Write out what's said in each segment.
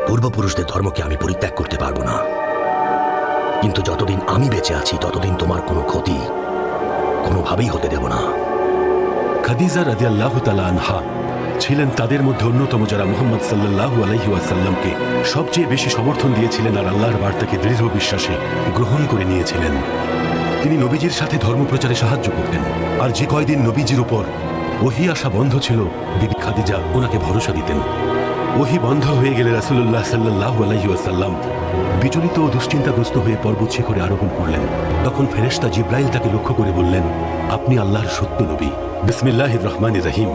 পূর্বপুরুষদের ধর্মকে আমি পরিত্যাগ করতে পারবো না, কিন্তু যতদিন আমি বেঁচে আছি ততদিন তোমার কোনো ক্ষতি কোনোভাবেই হতে দেব না। খাদিজা রাদিয়াল্লাহু তাআলা আনহা ছিলেন তাদের মধ্যে অন্যতম যারা মুহাম্মদ সাল্লাল্লাহু আলাইহি ওয়াসাল্লামকে সবচেয়ে বেশি সমর্থন দিয়েছিলেন আর আল্লাহর বার্তাকে দৃঢ় বিশ্বাসে গ্রহণ করে নিয়েছিলেন। তিনি নবীজির সাথে ধর্মপ্রচারে সাহায্য করতেন, আর যে কয়দিন নবীজির উপর ওহী আসা বন্ধ ছিল, বিবি খাদিজা ওনাকে ভরসা দিতেন। ওহী বন্ধ হয়ে গেলে রাসূলুল্লাহ সাল্লাল্লাহু আলাইহি ওয়াসাল্লাম বিচলিত ও দুশ্চিন্তাগ্রস্ত হয়ে পর্বত শিখরে আরোহণ করলেন। তখন ফেরেশতা জিব্রাইল তাকে লক্ষ্য করে বললেন, আপনি আল্লাহর সত্য নবী। বিসমিল্লাহির রহমানির রহিম।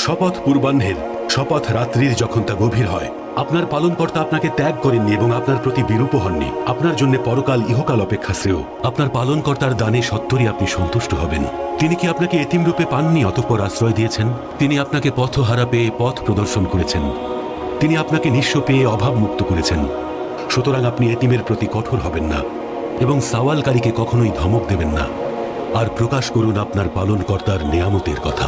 শপথ পূর্বাহ্নের, শপথ রাত্রির যখন তা গভীর হয়। আপনার পালনকর্তা আপনাকে ত্যাগ করেননি এবং আপনার প্রতি বিরূপ হননি। আপনার জন্য পরকাল ইহকাল অপেক্ষা শ্রেয়। আপনার পালনকর্তার দানে সত্তরই আপনি সন্তুষ্ট হবেন। তিনি কি আপনাকে এতিম রূপে পাননি, অতঃপর আশ্রয় দিয়েছেন? তিনি আপনাকে পথহারা পেয়ে পথ প্রদর্শন করেছেন। তিনি আপনাকে নিঃস্ব পেয়ে অভাব মুক্ত করেছেন। সুতরাং আপনি এতিমের প্রতি কঠোর হবেন না এবং সওয়ালকারীকে কখনোই ধমক দেবেন না, আর প্রকাশ করুন আপনার পালনকর্তার নেয়ামতের কথা।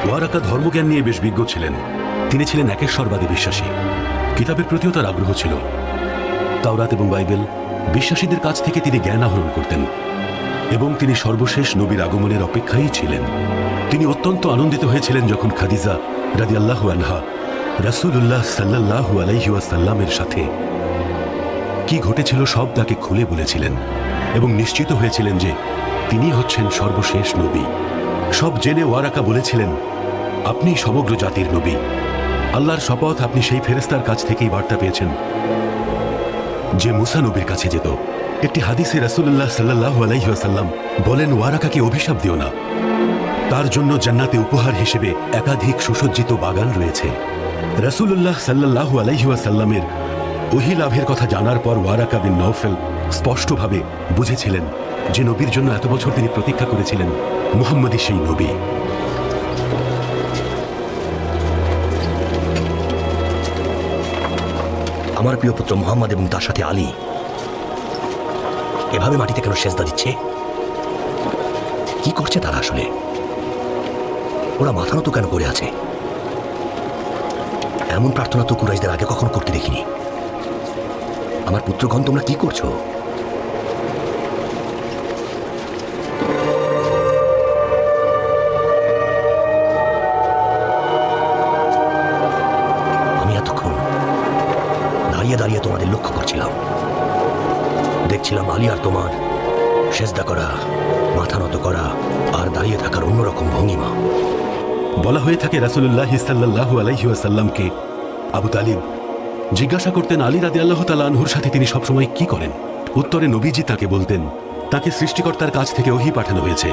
ওয়ারাকা ধর্মজ্ঞান নিয়ে বেশ বিজ্ঞ ছিলেন। তিনি ছিলেন একেশ্বরবাদী বিশ্বাসী। কিতাবের প্রতিও তার আগ্রহ ছিল। তাওরাত এবং বাইবেল বিশ্বাসীদের কাছ থেকে তিনি জ্ঞান আহরণ করতেন এবং তিনি সর্বশেষ নবীর আগমনের অপেক্ষায় ছিলেন। তিনি অত্যন্ত আনন্দিত হয়েছিলেন যখন খাদিজা রাদিয়াল্লাহু আনহা রাসূলুল্লাহ সাল্লাল্লাহু আলাইহি ওয়াসাল্লামের সাথে কি ঘটেছিল সব তাকে খুলে বলেছিলেন এবং নিশ্চিত হয়েছিলেন যে তিনি হচ্ছেন সর্বশেষ নবী। সব জেনে ওয়ারাকা বলেছিলেন, আপনি সমগ্র জাতির নবী। আল্লাহর শপথ, আপনি সেই ফেরেশতার কাছ থেকেই বার্তা পেয়েছেন যে মুসা নবীর কাছে যেত। একটি হাদিসে রাসূলুল্লাহ সাল্লাল্লাহু আলাইহি ওয়াসাল্লাম বলেন, ওয়ারাকাকে অভিশাপ দিও না, তার জন্য জান্নাতে উপহার হিসেবে একাধিক সুসজ্জিত বাগান রয়েছে। রাসূলুল্লাহ সাল্লাল্লাহু আলাইহি ওয়াসাল্লামের ওহী লাভের কথা জানার পর ওয়ারাকা বিন নওফেল স্পষ্টভাবে বুঝেছিলেন যে নবীর জন্য এত বছর তিনি প্রতীক্ষা করেছিলেন মুহাম্মদই সেই নবী। আমার প্রিয় পুত্র মুহাম্মদ এবং তার সাথে আলী এভাবে মাটিতে কেন সেজদা দিচ্ছে? কি করছে তারা আসলে? ওরা মাথা নত কেন করে আছে? এমন প্রার্থনা তো কুরাইশদের আগে কখনো করতে দেখিনি। আমার পুত্রগণ, তোমরা কি করছো? আমি এতক্ষণ দাঁড়িয়ে দাঁড়িয়ে তোমাদের লক্ষ্য করছিলাম, দেখছিলাম আলী আর তোমার সেজদা করা, মাথা নত করা আর দাঁড়িয়ে থাকার অন্যরকম ভঙ্গিমা। বলা হয়ে থাকে রাসূলুল্লাহ সাল্লাল্লাহু আলাইহি ওয়াসাল্লামকে আবু তালিব জিজ্ঞাসা করতেন আলী রাদিয়াল্লাহু তাআলা আনহুর সাথে তিনি সবসময় কি করেন। উত্তরে নবীজি তাকে বলতেন, তাকে সৃষ্টিকর্তার কাছ থেকে ওহী পাঠানো হয়েছে।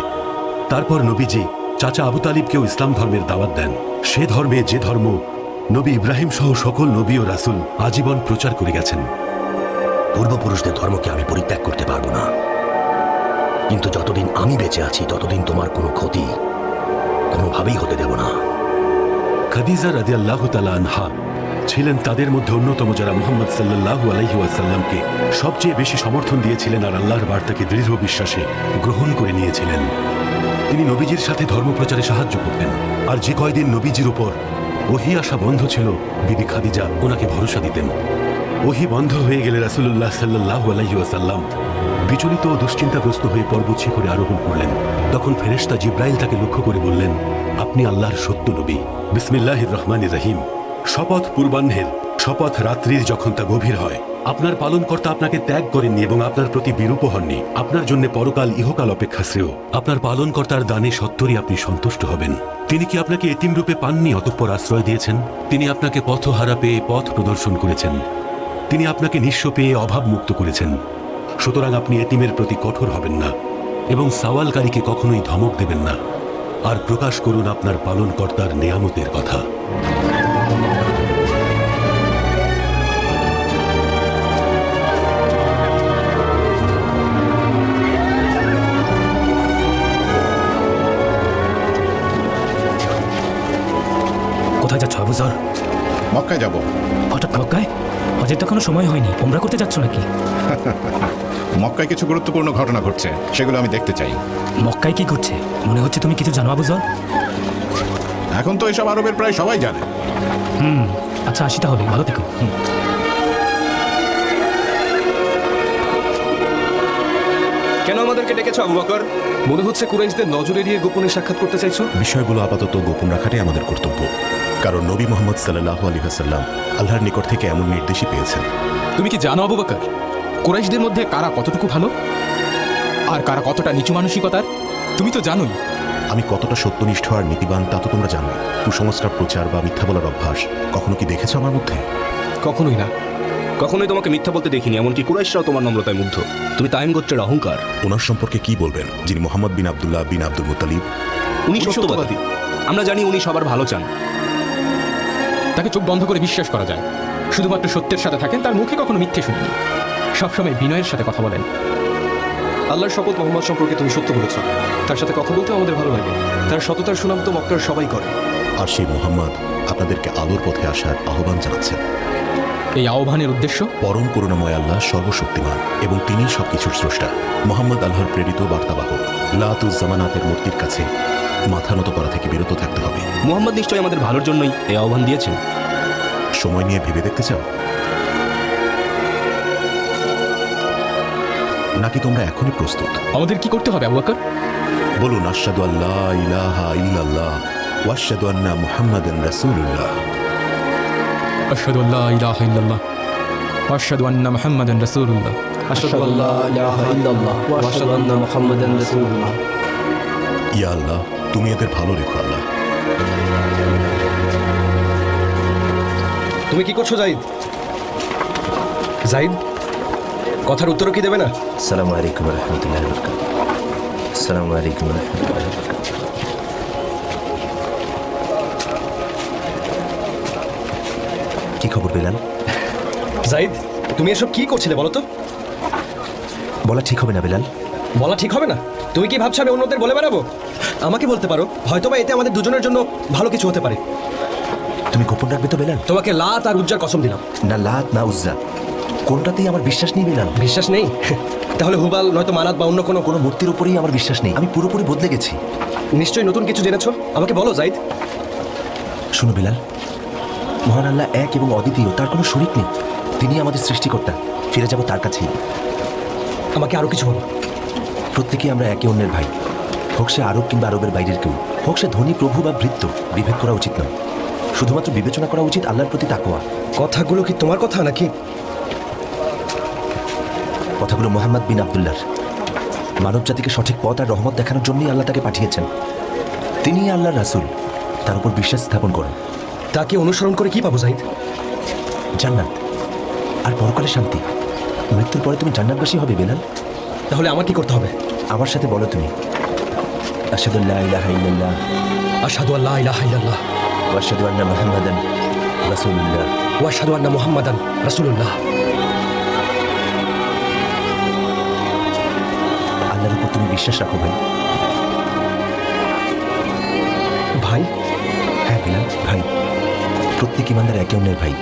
তারপর নবীজি চাচা আবু তালিবকেও ইসলাম ধর্মের দাওয়াত দেন, সে ধর্মে যে ধর্ম নবী ইব্রাহিম সহ সকল নবী ও রাসূল আজীবন প্রচার করে গেছেন। পূর্বপুরুষদের ধর্মকে আমি পরিত্যাগ করতে পারবো না, কিন্তু যতদিন আমি বেঁচে আছি ততদিন তোমার কোনো ক্ষতি কোনোভাবেই হতে দেব না। খাদিজা রাদিয়াল্লাহু তাআলা আনহা ছিলেন তাদের মধ্যে অন্যতম যারা মুহাম্মদ সাল্লাল্লাহু আলাইহি ওয়াসাল্লামকে সবচেয়ে বেশি সমর্থন দিয়েছিলেন আর আল্লাহর বার্তাকে দৃঢ় বিশ্বাসে গ্রহণ করে নিয়েছিলেন। তিনি নবীজির সাথে ধর্মপ্রচারে সাহায্য করতেন, আর যে কয়দিন নবীজির উপর ওহী আসা বন্ধ ছিল, বিবি খাদিজা ওনাকে ভরসা দিতেন। ওহী বন্ধ হয়ে গেলে রাসূলুল্লাহ সাল্লাল্লাহু আলাইহি ওয়াসাল্লাম বিচলিত ও দুশ্চিন্তাগ্রস্ত হয়ে পর্বত শিখরে আরোহণ করলেন। তখন ফেরেশতা জিব্রাইল তাকে লক্ষ্য করে বললেন, আপনি আল্লাহর সত্য নবী। বিসমিল্লাহির রহমানির রহিম। শপথ পূর্বাহ্নের, শপথ রাত্রির যখন তা গভীর হয়। আপনার পালনকর্তা আপনাকে ত্যাগ করেননি এবং আপনার প্রতি বিরূপ হননি। আপনার জন্য পরকাল ইহকাল অপেক্ষা শ্রেয়। আপনার পালনকর্তার দানে সত্তরই আপনি সন্তুষ্ট হবেন। তিনি কি আপনাকে এতিম রূপে পাননি, অতঃপর আশ্রয় দিয়েছেন? তিনি আপনাকে পথহারা পেয়ে পথ প্রদর্শন করেছেন। তিনি আপনাকে নিঃস্ব পেয়ে অভাব মুক্ত করেছেন। সুতরাং আপনি এতিমের প্রতি কঠোর হবেন না এবং সওয়ালকারীকে কখনোই ধমক দেবেন না, আর প্রকাশ করুন আপনার পালনকর্তার নেয়ামতের কথা। কোথায় যাচ্ছ আবু যর? মক্কায় যাব। হঠাৎ মক্কায়? হজের তো কোনো সময় হয়নি, ওমরা করতে যাচ্ছ নাকি? মক্কায় কিছু গুরুত্বপূর্ণ ঘটনা ঘটছে, সেগুলো আমি দেখতে চাই। মক্কায় কি করছে? মনে হচ্ছে তুমি কিছু জানো আবু যর। এখন তো এসব আরবের প্রায় সবাই জানে। আচ্ছা আসি তাহলে, ভালো থেকো। কেন আমাদেরকে ডেকেছো আবু বকর? মনে হচ্ছে কুরাইশদের নজর এড়িয়ে গোপনে সাক্ষাৎ করতে চাইছো। বিষয়গুলো আপাতত গোপন রাখাটাই আমাদের কর্তব্য, কারণ নবী মোহাম্মদ সাল্লাল্লাহু আলাইহি ওয়াসাল্লাম আল্লাহর নিকট থেকে এমন নির্দেশই পেয়েছেন। তুমি কি জানো আবু বকর, কুরাইশদের মধ্যে কারা কতটুকু ভালো আর কারা কতটা নিচু মানসিকতার? তুমি তো জানোই। আমি কতটা সত্যনিষ্ঠ আর নীতিবান তা তো তোমরা জানো। কুসংস্কার প্রচার বা মিথ্যা বলার অভ্যাস কখনো কি দেখেছো আমার মধ্যে? কখনোই না। কখনোই তোমাকে মিথ্যা বলতে দেখিনি, এমনকি কুরাইশরাও তোমার নম্রতায় মুগ্ধ। তুমি তাইম গোত্রের অহংকার। ওনার সম্পর্কে কি বলবেন, যিনি মোহাম্মদ বিন আব্দুল্লাহ বিন আব্দুল মুত্তালিব? উনি সত্যবাদী। আমরা জানি উনি সবার ভালো চান। তাকে চোখ বন্ধ করে বিশ্বাস করা যায়। শুধুমাত্র সত্যের সাথে থাকেন, তার মুখে কখনো মিথ্যে শুনিনি। সবসময় বিনয়ের সাথে কথা বলেন। আল্লাহর শপথ, মোহাম্মদ সম্পর্কে তুমি সত্য বলেছ। তার সাথে কথা বলতেও আমাদের ভালো লাগে। তার সততার সুনাম তো মক্কার সবাই করে। আর সেই মোহাম্মদ আপনাদেরকে আলোর পথে আসার আহ্বান জানাচ্ছেন। এই আহ্বানের উদ্দেশ্য? পরম করুণাময় আল্লাহ সর্বশক্তিমান এবং তিনি সবকিছুর স্রষ্টা। মোহাম্মদ আল্লাহর প্রেরিত বার্তাবাহক। লাতুজ জামানাতের মূর্তির কাছে মাথা নত করা থেকে বিরত থাকতে হবে। মোহাম্মদ নিশ্চয়ই আমাদের ভালোর জন্যই এই আহ্বান দিয়েছেন। সময় নিয়ে ভেবে দেখতে চাও, নাকি তোমরা এখনই প্রস্তুত? আমাদের কি করতে হবে আবু বকর? বলুন, আশহাদু আল্লা ইলাহা ইল্লাল্লাহ ওয়া আশহাদু আন্না মুহাম্মাদান রাসূলুল্লাহ। আশহাদু আল্লা ইলাহা ইল্লাল্লাহ ওয়া আশহাদু আন্না মুহাম্মাদান রাসূলুল্লাহ। আশহাদু আল্লা ইলাহা ইল্লাল্লাহ ওয়া আশহাদু আন্না মুহাম্মাদান রাসূলুল্লাহ। ইয়া আল্লাহ, তুমি এদের ভালো রেখো আল্লাহ। তুমি কি করছো জাহিদ? জাহিদ, কথার উত্তরও কি দেবে না? আসসালামু আলাইকুম ওয়া রাহমাতুল্লাহি ওয়া বারাকাতুহু। আসসালামু আলাইকুম ওয়া রাহমাতুল্লাহি ওয়া বারাকাতুহু। কি খবর বেলাল? জাহিদ, তুমি এসব কি করছিলে বলো তো? বলা ঠিক হবে না বেলাল। বলা ঠিক হবে না? তুমি কি ভাবছো আমি অন্যদের বলে বেড়াবো? আমাকে বলতে পারো, হয়তোবা এতে আমাদের দুজনের জন্য ভালো কিছু হতে পারে। তুমি গোপন রাখবে তো বেলাল? তোমাকে লাত আর উজ্জার কসম দিলাম। না লাত না উজ্জা, কোনটাতেই আমার বিশ্বাস নেই বেলাল। বিশ্বাস নেই? তাহলে হুবাল নয়তো মানাত বা অন্য কোনো কোনো মূর্তির উপরেই আমার বিশ্বাস নেই। আমি পুরোপুরি বদলে গেছি। নিশ্চয়ই নতুন কিছু জেনেছো, আমাকে বলো জাহিদ। শুনো বেলাল, মহান আল্লাহ এক এবং অদ্বিতীয়, তার কোনো শরীক নেই। তিনি আমাদের সৃষ্টিকর্তা, ফিরে যাব তার কাছেই। আমাকে আরো কিছু বলো। প্রত্যেকেই আমরা একে অন্যের ভাই, হোক সে আরব কিংবা আরবের বাইরের কেউ, হোক সে ধনী প্রভু বা ভৃত্য, বিভেদ করা উচিত নয়। শুধুমাত্র বিবেচনা করা উচিত আল্লাহর প্রতি তাকওয়া। কথাগুলো কি তোমার কথা নাকি? কথাগুলো মোহাম্মদ বিন আব্দুল্লাহর। মানব জাতিকে সঠিক পথ আর রহমত দেখানোর জন্যই আল্লাহ তাকে পাঠিয়েছেন। তিনি আল্লাহর রাসূল, তার উপর বিশ্বাস স্থাপন করুন। তাকে অনুসরণ করে কি পাবো জাহিদ? জান্নাত আর পরকালে শান্তি। মৃত্যুর পরে তুমি জান্নাতবাসী হবে বেলাল। তাহলে আমার কি করতে হবে? আমার সাথে বলো তুমি, আশহাদু আল্লা ইলাহা ইল্লাল্লাহ আশহাদু আল্লা ইলাহা ইল্লাল্লাহ ওয়া আশহাদু আন্না মুহাম্মাদান রাসূলুল্লাহ। ওয়া আশহাদু আন্না মুহাম্মাদান রাসূলুল্লাহ। আল্লাহর উপর তুমি বিশ্বাস রাখো ভাই। ভাই? হ্যাঁ বেলাল, ভাই। প্রত্যেক ইমানদার একে অন্যের ভাই।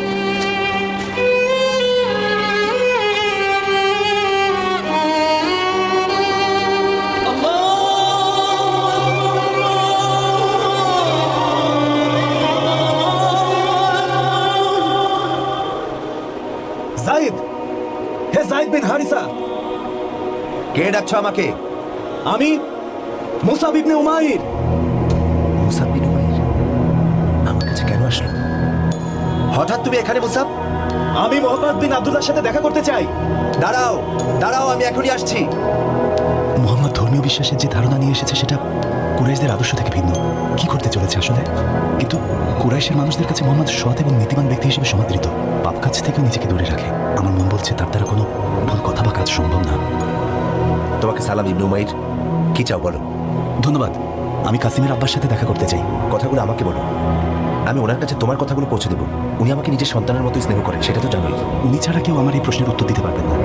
জাহিদ, হে জাহিদ বিন হারিসা। কে ডাকছো আমাকে? আমি মুসাব ইবনে উমাইর। মুসাব বিন উমাইর আমার কাছে কেন আসলো? হঠাৎ তুমি এখানে মুসাব? আমি মোহাম্মদ বিন আব্দুল্লাহর সাথে দেখা করতে চাই। দাঁড়াও দাঁড়াও, আমি এখনই আসছি। মোহাম্মদ ধর্মীয় বিশ্বাসের যে ধারণা নিয়ে এসেছে সেটা কুরাইশদের আদর্শ থেকে ভিন্ন। কি করতে চলেছে আসলে? কিন্তু কুরাইশের মানুষদের কাছে মোহাম্মদ সৎ এবং নীতিবান ব্যক্তি হিসেবে সমাদৃত। পাপ কাজ থেকেও নিজেকে দূরে রাখে। আমার মন বলছে তার দ্বারা কোনো ভুল কথা বা কাজ সম্ভব না। তোমাকে সালাম ইবনে উমাইর। কি চাও বলো? ধন্যবাদ। আমি কাসিমের আব্বার সাথে দেখা করতে চাই। কথাগুলো আমাকে বলো, আমি ওনার কাছে তোমার কথাগুলো পৌঁছে দেবো। উনি আমাকে নিজের সন্তানের মতো স্নেহ করেন, সেটা তো জানোই। উনি ছাড়া কেউ আমার এই প্রশ্নের উত্তর দিতে পারবেন না।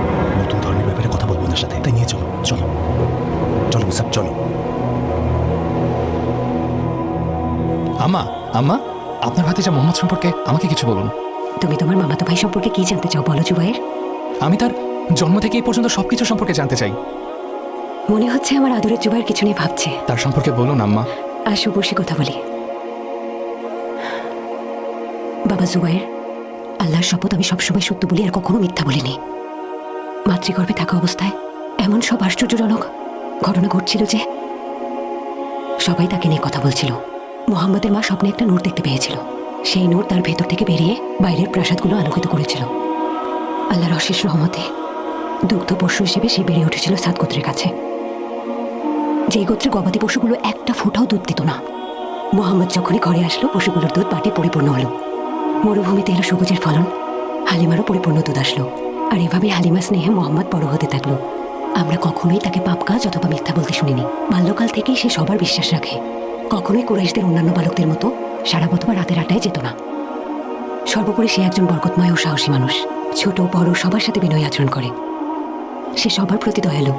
নতুন ধর্মের ব্যাপারে কথা বলবো ওনার সাথে, তাই নিয়ে চলো। চলো চলো মুসাব, চলো। আম্মা, আম্মা, আপনার ভাতিজা মোহাম্মদ সম্পর্কে আমাকে কিছু বলুন। তুমি তোমার মামাতো ভাই সম্পর্কে কি জানতে চাও বলো জুবাইর? আমি তার জন্ম থেকে এই পর্যন্ত সবকিছু সম্পর্কে জানতে চাই। মনে হচ্ছে আমার আদরের জুবাইর কিছু নিয়ে ভাবছে। তার সম্পর্কে বলুন আম্মা। আসো বসে কথা বলি। বাবা জুবাইর, আল্লাহর শপথ আমি সবসময় সত্য বলি আর কখনো মিথ্যা বলিনি। মাতৃগর্ভে থাকা অবস্থায় এমন সব আশ্চর্যজনক ঘটনা ঘটছিল যে সবাই তাকে নিয়ে কথা বলছিল। মোহাম্মদের মা স্বপ্নে একটা নূর দেখতে পেয়েছিল। সেই নূর তার ভেতর থেকে বেরিয়ে বাইরের প্রাসাদগুলো আলোকিত করেছিল। আল্লাহর অশেষ রহমতে দুগ্ধ পশু হিসেবে সে বেড়ে উঠেছিল সাত গোত্রের কাছে, যেই গোত্রে গবাদি পশুগুলো একটা ফোঁটাও দুধ দিত না। মোহাম্মদ যখনই ঘরে আসলো পশুগুলোর দুধ পাটে পরিপূর্ণ হলো। মরুভূমিতে এলো সবুজের ফলন, হালিমারও পরিপূর্ণ দুধ আসলো। আর এভাবে হালিমা স্নেহে মোহাম্মদ বড় হতে থাকলো। আমরা কখনোই তাকে পাপ কাজ অথবা মিথ্যা বলতে শুনিনি। বাল্যকাল থেকেই সে সবার বিশ্বাস রাখে। কখনোই কুরাইশদের অন্যান্য বালকদের মতো সারা বতবা রাতের আড্ডায় যেত না। সর্বোপরি সে একজন বরকতময় ও সাহসী মানুষ। ছোট বড় সবার সাথে বিনয় আচরণ করে। সে সবার প্রতি দয়ালু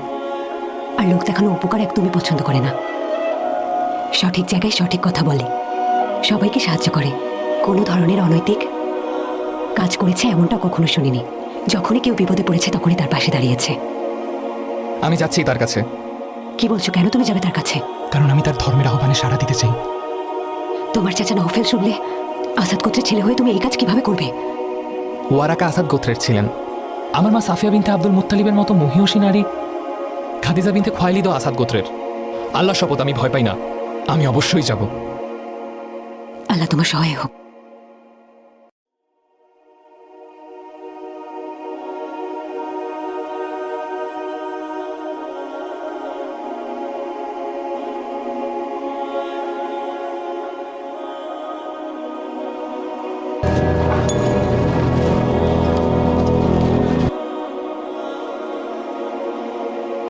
আর লোক দেখানো উপকার একদমই পছন্দ করে না। সঠিক জায়গায় সঠিক কথা বলে, সবাইকে সাহায্য করে। কোনো ধরনের অনৈতিক কাজ করেছে এমনটা কখনো শুনিনি। যখনই কেউ বিপদে পড়েছে তখনই তার পাশে দাঁড়িয়েছে। আমি যাচ্ছি তার কাছে। কি বলছো? কেন তুমি যাবে তার কাছে? কারণ আমি তার ধর্মের আহ্বানে সাড়া দিতে চাই। তোমার চাচা নওফেল শুনলে আসাদ গোত্রের ছেলে হয়ে তুমি এই কাজ কিভাবে করবে? ওয়ারাকা আসাদ গোত্রের ছিলেন। আমার মা সাফিয়া বিনতে আব্দুল মুত্তালিবের মতো মহিয়সী নারী খাদিজা বিনতে খোয়াইলিদও আসাদ গোত্রের। আল্লাহ শপথ আমি ভয় পাই না, আমি অবশ্যই যাব। আল্লাহ তোমার সহায় হোক।